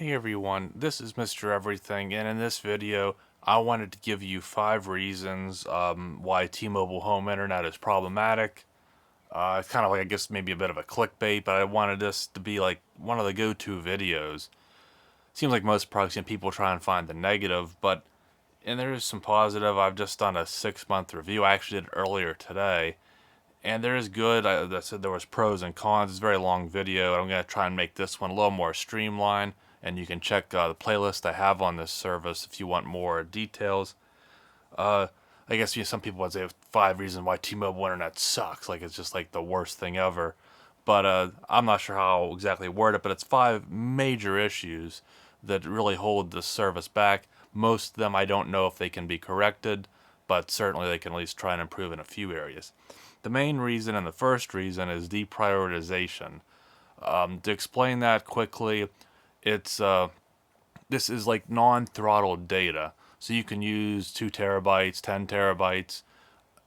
Hey everyone, this is Mr. Everything, and in this video, I wanted to give you 5 reasons why T-Mobile home internet is problematic. It's kind of like, I guess, maybe a bit of a clickbait, but I wanted this to be like one of the go-to videos. Seems like most products, people try and find the negative, and there is some positive. I've just done a 6-month review. I actually did it earlier today, and there is good. I said there was pros and cons. It's a very long video. I'm going to try and make this one a little more streamlined, and you can check the playlist I have on this service if you want more details. Uh, I guess some people would say 5 reasons why T-Mobile internet sucks. Like it's just like the worst thing ever. But I'm not sure how exactly word it, but it's 5 major issues that really hold this service back. Most of them I don't know if they can be corrected, but certainly they can at least try and improve in a few areas. The main reason and the first reason is deprioritization. To explain that quickly, it's this is like non-throttled data, so you can use 2 terabytes, 10 terabytes.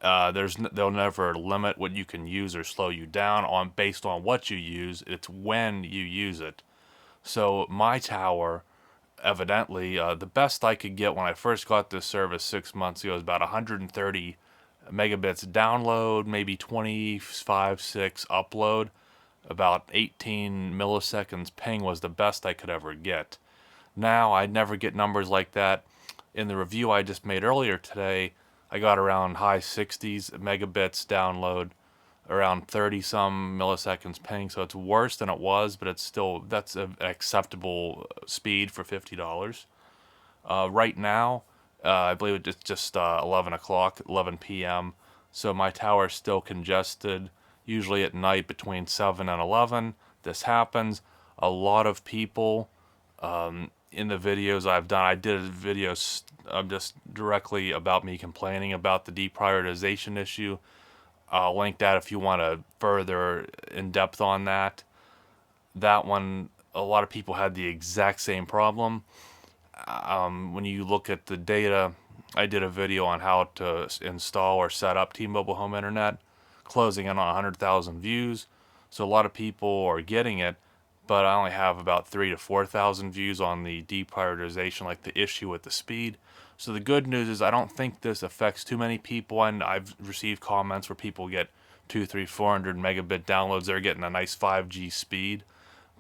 They'll never limit what you can use or slow you down on based on what you use. It's when you use it. So my tower, evidently, the best I could get when I first got this service 6 months ago was about 130 megabits download, maybe 25, 6 upload. About 18 milliseconds ping was the best I could ever get. Now I'd never get numbers like that. In the review I just made earlier today, I got around high 60s megabits download, around 30 some milliseconds ping, so it's worse than it was, but that's an acceptable speed for $50. Right now, I believe it's just 11 o'clock, 11 p.m., so my tower's still congested. Usually at night between 7 and 11, this happens. A lot of people in the videos I've done, I did a video just directly about me complaining about the deprioritization issue. I'll link that if you want to further in depth on that. That one, a lot of people had the exact same problem. When you look at the data, I did a video on how to install or set up T-Mobile home internet, closing in on 100,000 views. So a lot of people are getting it, but I only have about 3,000 to 4,000 views on the deprioritization, like the issue with the speed. So the good news is I don't think this affects too many people, and I've received comments where people get 2, 3, 400 megabit downloads. They're getting a nice 5G speed,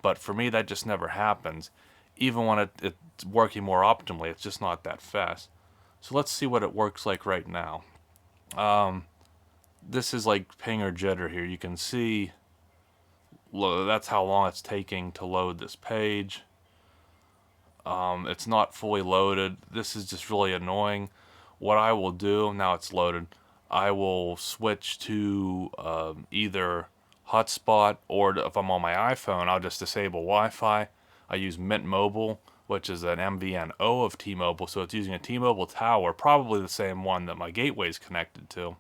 but for me that just never happens. Even when it's working more optimally, it's just not that fast. So let's see what it works like right now. This is like ping or jitter here. You can see that's how long it's taking to load this page. It's not fully loaded. This is just really annoying. What I will do, now it's loaded, I will switch to either hotspot, or if I'm on my iPhone, I'll just disable Wi-Fi. I use Mint Mobile, which is an MVNO of T-Mobile, so it's using a T-Mobile tower, probably the same one that my gateway is connected to,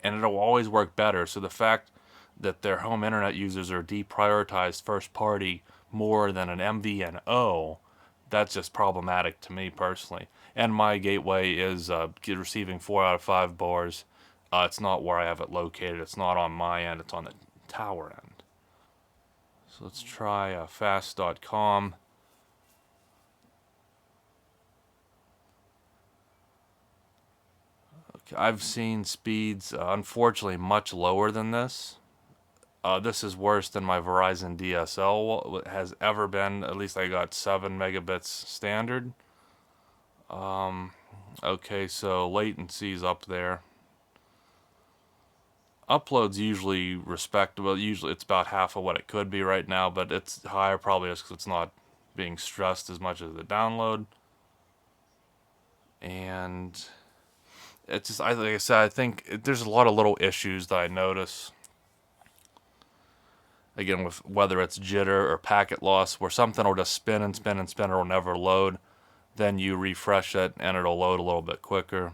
and it'll always work better. So the fact that their home internet users are deprioritized first party more than an MVNO, that's just problematic to me personally. And my gateway is receiving 4 out of 5 bars. It's not where I have it located. It's not on my end. It's on the tower end. So let's try fast.com. Okay, I've seen speeds, unfortunately, much lower than this. This is worse than my Verizon DSL has ever been. At least I got 7 megabits standard. Okay, so latency's up there. Upload's usually respectable. Usually it's about half of what it could be right now, but it's higher probably just because it's not being stressed as much as the download. And it's just, like I said, I think there's a lot of little issues that I notice. Again, with whether it's jitter or packet loss, where something will just spin and spin and spin, it'll never load. Then you refresh it and it'll load a little bit quicker.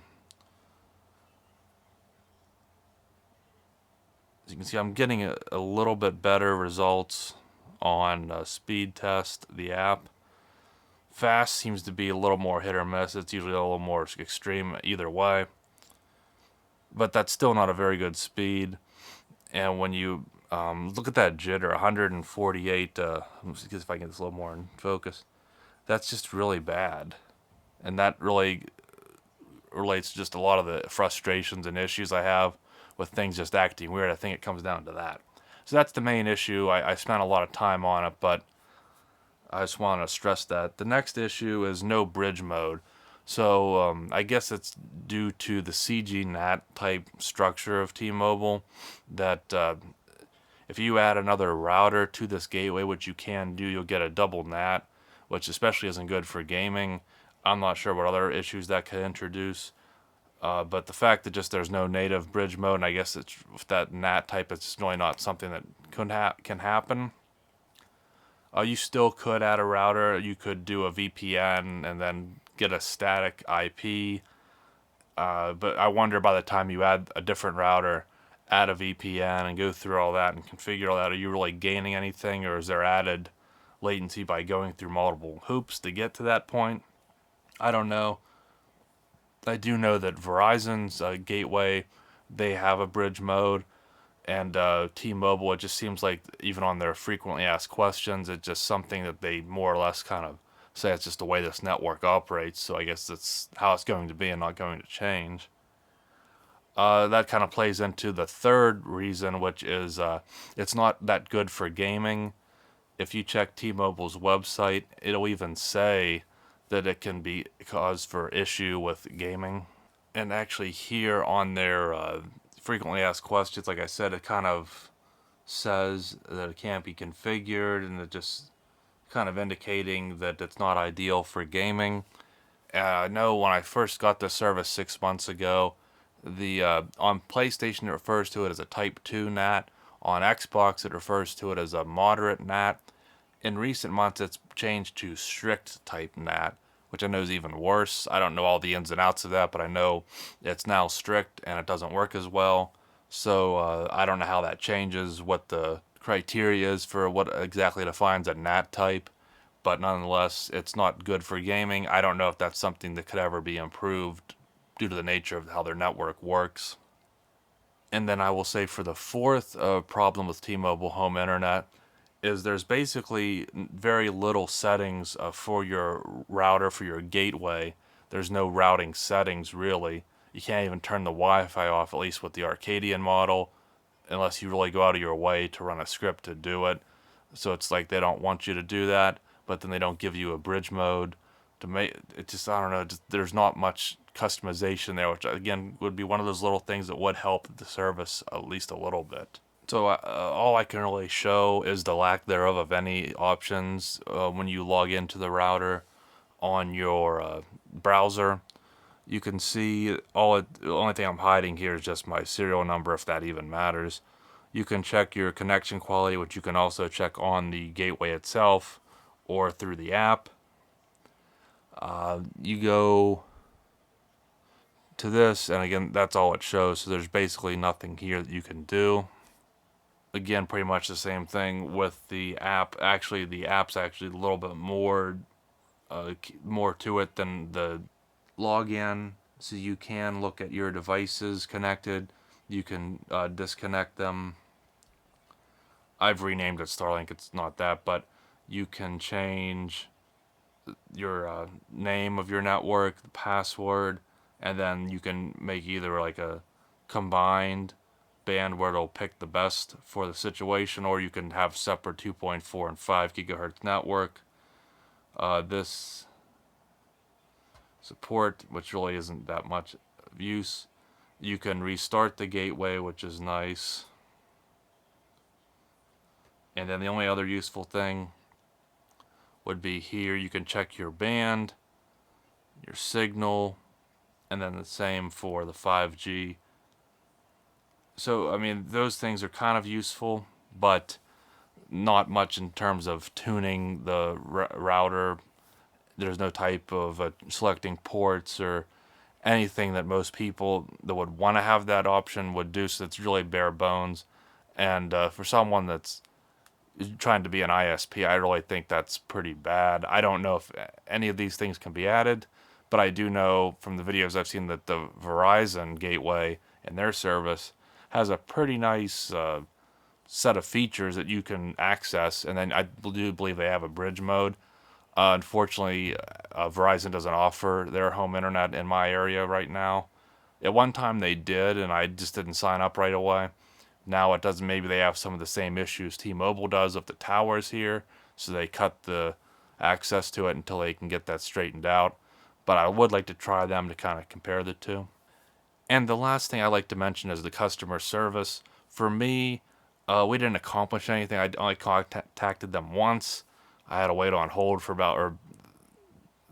As you can see, I'm getting a little bit better results on speed test, the app. Fast seems to be a little more hit or miss. It's usually a little more extreme either way. But that's still not a very good speed. And when you look at that jitter, 148, let's see if I can get this a little more in focus. that's just really bad. And that really relates to just a lot of the frustrations and issues I have with things just acting weird. I think it comes down to that. So that's the main issue. I spent a lot of time on it, but I just want to stress that. The next issue is no bridge mode. So I guess it's due to the CGNAT type structure of T-Mobile that if you add another router to this gateway, which you can do, you'll get a double NAT, which especially isn't good for gaming. I'm not sure what other issues that could introduce. But the fact that just there's no native bridge mode, and I guess it's with that NAT type, it's really not something that can happen. You still could add a router. You could do a VPN and then get a static IP. But I wonder by the time you add a different router, add a VPN and go through all that and configure all that, are you really gaining anything, or is there added latency by going through multiple hoops to get to that point? I don't know. I do know that Verizon's gateway, they have a bridge mode, and T-Mobile, it just seems like even on their frequently asked questions, it's just something that they more or less kind of say it's just the way this network operates. So I guess that's how it's going to be and not going to change. That kind of plays into the third reason, which is it's not that good for gaming. If you check T-Mobile's website, it'll even say that it can be cause for issue with gaming. And actually here on their frequently asked questions, like I said, it kind of says that it can't be configured, and it just kind of indicating that it's not ideal for gaming. I know when I first got this service 6 months ago, the on PlayStation it refers to it as a Type 2 NAT. On Xbox it refers to it as a moderate NAT. In recent months it's changed to strict type NAT, which I know is even worse. I don't know all the ins and outs of that, but I know it's now strict and it doesn't work as well. So I don't know how that changes, what the criteria is for what exactly defines a NAT type, but nonetheless, it's not good for gaming. I don't know if that's something that could ever be improved due to the nature of how their network works. And then I will say for the fourth problem with T-Mobile home internet is there's basically very little settings for your router, for your gateway. There's no routing settings really. You can't even turn the Wi-Fi off, at least with the Arcadian model, unless you really go out of your way to run a script to do it. So it's like they don't want you to do that, but then they don't give you a bridge mode to make it. Just, I don't know, just, there's not much customization there, which again would be one of those little things that would help the service at least a little bit. So all I can really show is the lack thereof of any options when you log into the router on your browser. You can see the only thing I'm hiding here is just my serial number, if that even matters. You can check your connection quality, which you can also check on the gateway itself or through the app. You go to this, and again, that's all it shows. So there's basically nothing here that you can do. Again, pretty much the same thing with the app. Actually, the app's actually a little bit more to it than the login. So you can look at your devices connected. You can disconnect them. I've renamed it Starlink. It's not that, but you can change your name of your network, the password, and then you can make either like a combined band where it'll pick the best for the situation, or you can have separate 2.4 and 5 gigahertz network. This support, which really isn't that much of use. You can restart the gateway, which is nice. And then the only other useful thing would be here. You can check your band, your signal, and then the same for the 5G. So, I mean, those things are kind of useful, but not much in terms of tuning the router. There's no type of selecting ports or anything that most people that would want to have that option would do. So it's really bare bones. And for someone that's trying to be an ISP, I really think that's pretty bad. I don't know if any of these things can be added, but I do know from the videos I've seen that the Verizon gateway and their service has a pretty nice set of features that you can access, and then I do believe they have a bridge mode. Unfortunately, Verizon doesn't offer their home internet in my area right now. At one time they did, and I just didn't sign up right away. Now it doesn't. Maybe they have some of the same issues T-Mobile does with the towers here, so they cut the access to it until they can get that straightened out. But I would like to try them to kind of compare the two. And the last thing I like to mention is the customer service. For me, we didn't accomplish anything. I only contacted them once. I had to wait on hold for about, or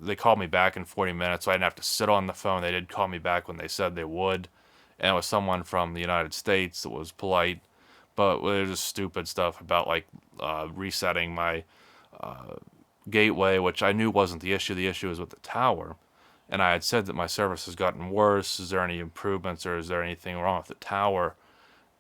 they called me back in 40 minutes, so I didn't have to sit on the phone. They did call me back when they said they would. And it was someone from the United States that was polite, but it was just stupid stuff about like resetting my gateway, which I knew wasn't the issue. The issue was with the tower. And I had said that my service has gotten worse. Is there any improvements or is there anything wrong with the tower?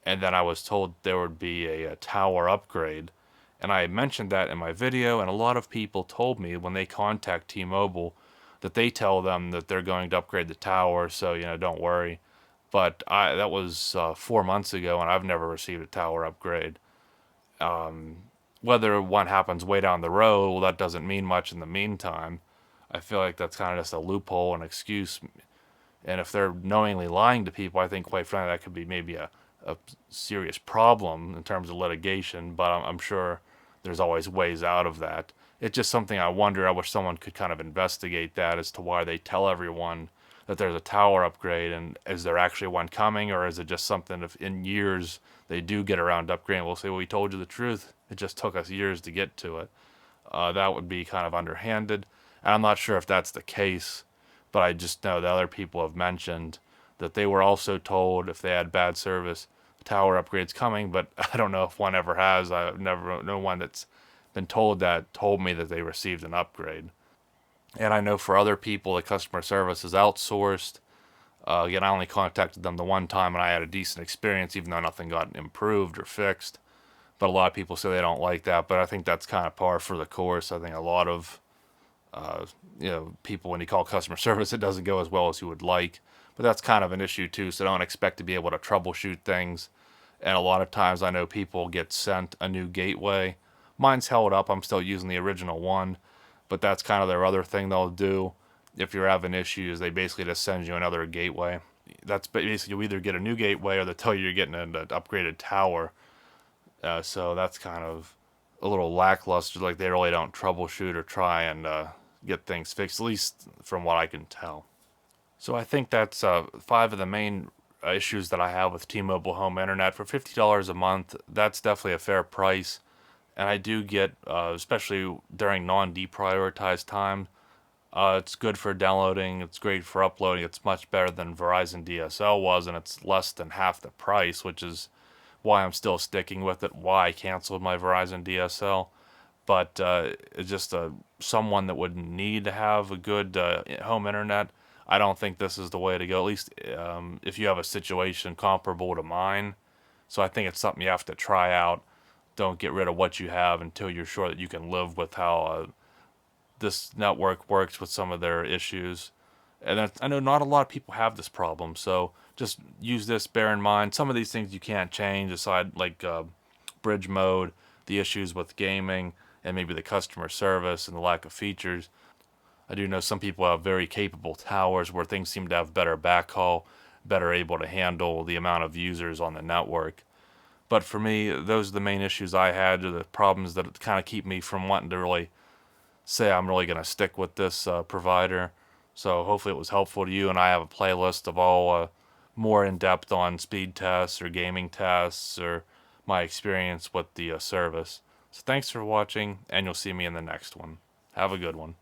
And then I was told there would be a tower upgrade. And I mentioned that in my video, and a lot of people told me when they contact T-Mobile that they tell them that they're going to upgrade the tower, so don't worry. But that was 4 months ago, and I've never received a tower upgrade. Whether one happens way down the road, well, that doesn't mean much in the meantime. I feel like that's kind of just a loophole, an excuse. And if they're knowingly lying to people, I think, quite frankly, that could be maybe a serious problem in terms of litigation. But I'm sure there's always ways out of that. It's just something I wonder. I wish someone could kind of investigate that as to why they tell everyone that there's a tower upgrade, and is there actually one coming, or is it just something if in years they do get around to upgrading, we'll say, well, we told you the truth. It just took us years to get to it. That would be kind of underhanded. And I'm not sure if that's the case, but I just know that other people have mentioned that they were also told if they had bad service, tower upgrades coming, but I don't know if one ever has. I've never no one that's been told that told me that they received an upgrade. And I know for other people, the customer service is outsourced. Again, I only contacted them the one time, and I had a decent experience, even though nothing got improved or fixed. But a lot of people say they don't like that. But I think that's kind of par for the course. I think a lot of people, when you call customer service, it doesn't go as well as you would like. But that's kind of an issue too. So don't expect to be able to troubleshoot things. And a lot of times I know people get sent a new gateway. Mine's held up. I'm still using the original one, but that's kind of their other thing they'll do. If you're having issues, they basically just send you another gateway. That's basically, you either get a new gateway or they tell you you're getting an upgraded tower. So that's kind of a little lackluster. Like they really don't troubleshoot or try and get things fixed, at least from what I can tell. So I think that's 5 of the main issues that I have with T-Mobile Home Internet. For $50 a month, that's definitely a fair price. And I do get, especially during non-deprioritized time, it's good for downloading. It's great for uploading. It's much better than Verizon DSL was, and it's less than half the price, which is why I'm still sticking with it, why I canceled my Verizon DSL. But it's just someone that would need to have a good home internet. I don't think this is the way to go, at least if you have a situation comparable to mine. So I think it's something you have to try out. Don't get rid of what you have until you're sure that you can live with how this network works with some of their issues. And I know not a lot of people have this problem, so just use this, bear in mind. Some of these things you can't change, aside like bridge mode, the issues with gaming, and maybe the customer service and the lack of features. I do know some people have very capable towers where things seem to have better backhaul, better able to handle the amount of users on the network. But for me, those are the main issues I had, are the problems that kind of keep me from wanting to really say I'm really going to stick with this provider. So hopefully it was helpful to you, and I have a playlist of all more in-depth on speed tests or gaming tests or my experience with the service. So thanks for watching, and you'll see me in the next one. Have a good one.